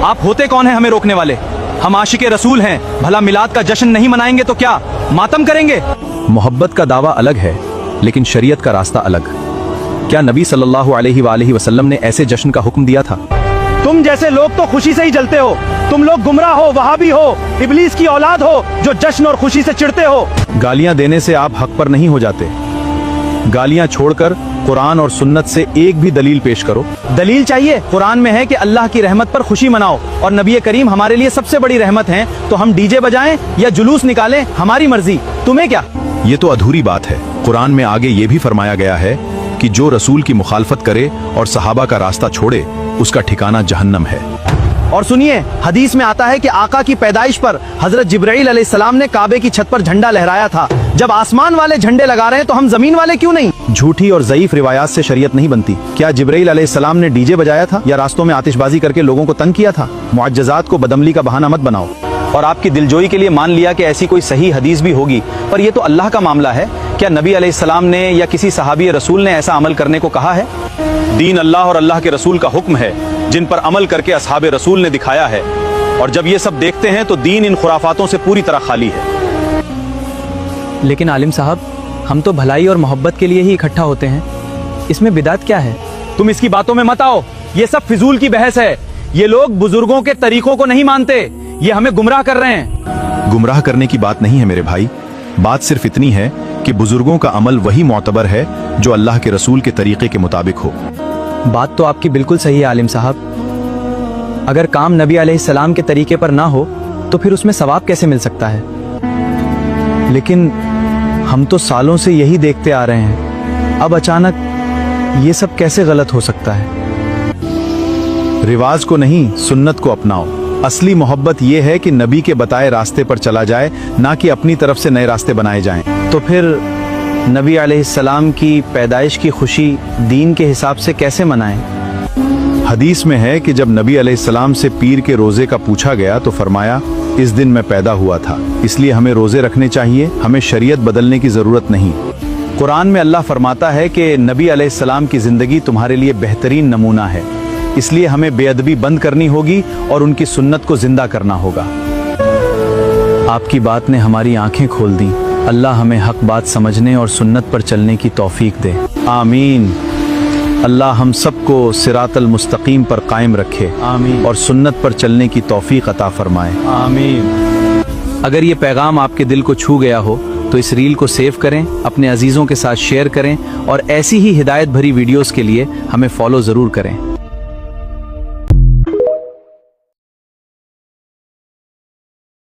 आप होते कौन हैं हमें रोकने वाले? हम आशिके रसूल हैं, भला मिलाद का जश्न नहीं मनाएंगे तो क्या मातम करेंगे? मोहब्बत का दावा अलग है, लेकिन शरीयत का रास्ता अलग। क्या नबी सल्लल्लाहु अलैहि वसल्लम ने ऐसे जश्न का हुक्म दिया था? तुम जैसे लोग तो खुशी से ही जलते हो। तुम लोग गुमराह हो, वहाबी हो, इब्लीस की औलाद हो, जो जश्न और खुशी से चिढ़ते हो। गालियां देने से आप हक पर नहीं हो जाते। गालियां छोड़कर कुरान और सुन्नत से एक भी दलील पेश करो। दलील चाहिए? कुरान में है कि अल्लाह की रहमत पर खुशी मनाओ, और नबी करीम हमारे लिए सबसे बड़ी रहमत हैं, तो हम डीजे बजाएं या जुलूस निकालें, हमारी मर्जी, तुम्हें क्या? ये तो अधूरी बात है। कुरान में आगे ये भी फरमाया गया है कि जो रसूल की मुखालफत करे और सहाबा का रास्ता छोड़े, उसका ठिकाना जहन्नम है। और सुनिए, हदीस में आता है कि आका की पैदाइश पर हजरत जिब्राइल अलैहिस्सलाम ने काबे की छत पर झंडा लहराया था। जब आसमान वाले झंडे लगा रहे हैं तो हम जमीन वाले क्यों नहीं? झूठी और ज़ईफ रिवायात से शरीयत नहीं बनती। क्या जिब्राइल अलैहिस्सलाम ने डीजे बजाया था या रास्तों में आतिशबाजी करके लोगों को तंग किया था? मुअज्जज़ात को बदअमली का बहाना मत बनाओ। और आपकी दिलजोई के लिए मान लिया कि ऐसी कोई सही हदीस भी होगी, पर यह तो अल्लाह का मामला है। क्या नबी अलैहिस्सलाम ने या किसी सहाबी रसूल ने ऐसा अमल करने को कहा है? दीन अल्लाह और अल्लाह के रसूल का हुक्म है, जिन पर अमल करके असहाबे रसूल ने दिखाया है। और जब ये सब देखते हैं तो दीन इन खुराफातों से पूरी तरह खाली है। लेकिन आलिम साहब, हम तो भलाई और मोहब्बत के लिए ही इकट्ठा होते हैं, इसमें बिदात क्या है? तुम इसकी बातों में मत आओ, ये सब फिजूल की बहस है। ये लोग बुजुर्गों के तरीकों को नहीं मानते, ये हमें गुमराह कर रहे हैं। गुमराह करने की बात नहीं है मेरे भाई, बात सिर्फ इतनी है कि बुजुर्गों का अमल वही मोतबर है जो अल्लाह के रसूल के तरीके के मुताबिक हो। बात तो आपकी बिल्कुल सही है आलिम साहब। अगर काम नबी अलैहिस्सलाम के तरीके पर ना हो तो फिर उसमें सवाब कैसे मिल सकता है? लेकिन हम तो सालों से यही देखते आ रहे हैं, अब अचानक ये सब कैसे गलत हो सकता है? रिवाज को नहीं, सुन्नत को अपनाओ। असली मोहब्बत ये है कि नबी के बताए रास्ते पर चला जाए, ना कि अपनी तरफ से नए रास्ते बनाए जाएं। तो फिर नबी अलैहिस्सलाम की पैदाइश की खुशी दीन के हिसाब से कैसे मनाएं? हदीस में है कि जब नबी अलैहिस्सलाम से पीर के रोजे का पूछा गया तो फरमाया, इस दिन मैं पैदा हुआ था, इसलिए हमें रोजे रखने चाहिए, हमें शरीयत बदलने की जरूरत नहीं। कुरान में अल्लाह फरमाता है कि नबी अलैहिस्सलाम की जिंदगी तुम्हारे लिए बेहतरीन नमूना है, इसलिए हमें बेअदबी बंद करनी होगी और उनकी सुन्नत को जिंदा करना होगा। आपकी बात ने हमारी आंखें खोल दी। अल्लाह हमें हक बात समझने और सुन्नत पर चलने की तौफीक दे, आमीन। अल्लाह हम सबको सिरातल मुस्तकीम पर कायम रखे, आमीन, और सुन्नत पर चलने की तौफीक अता फरमाए, आमीन। अगर ये पैगाम आपके दिल को छू गया हो तो इस रील को सेव करें, अपने अजीजों के साथ शेयर करें, और ऐसी ही हिदायत भरी वीडियोस के लिए हमें फॉलो जरूर करें।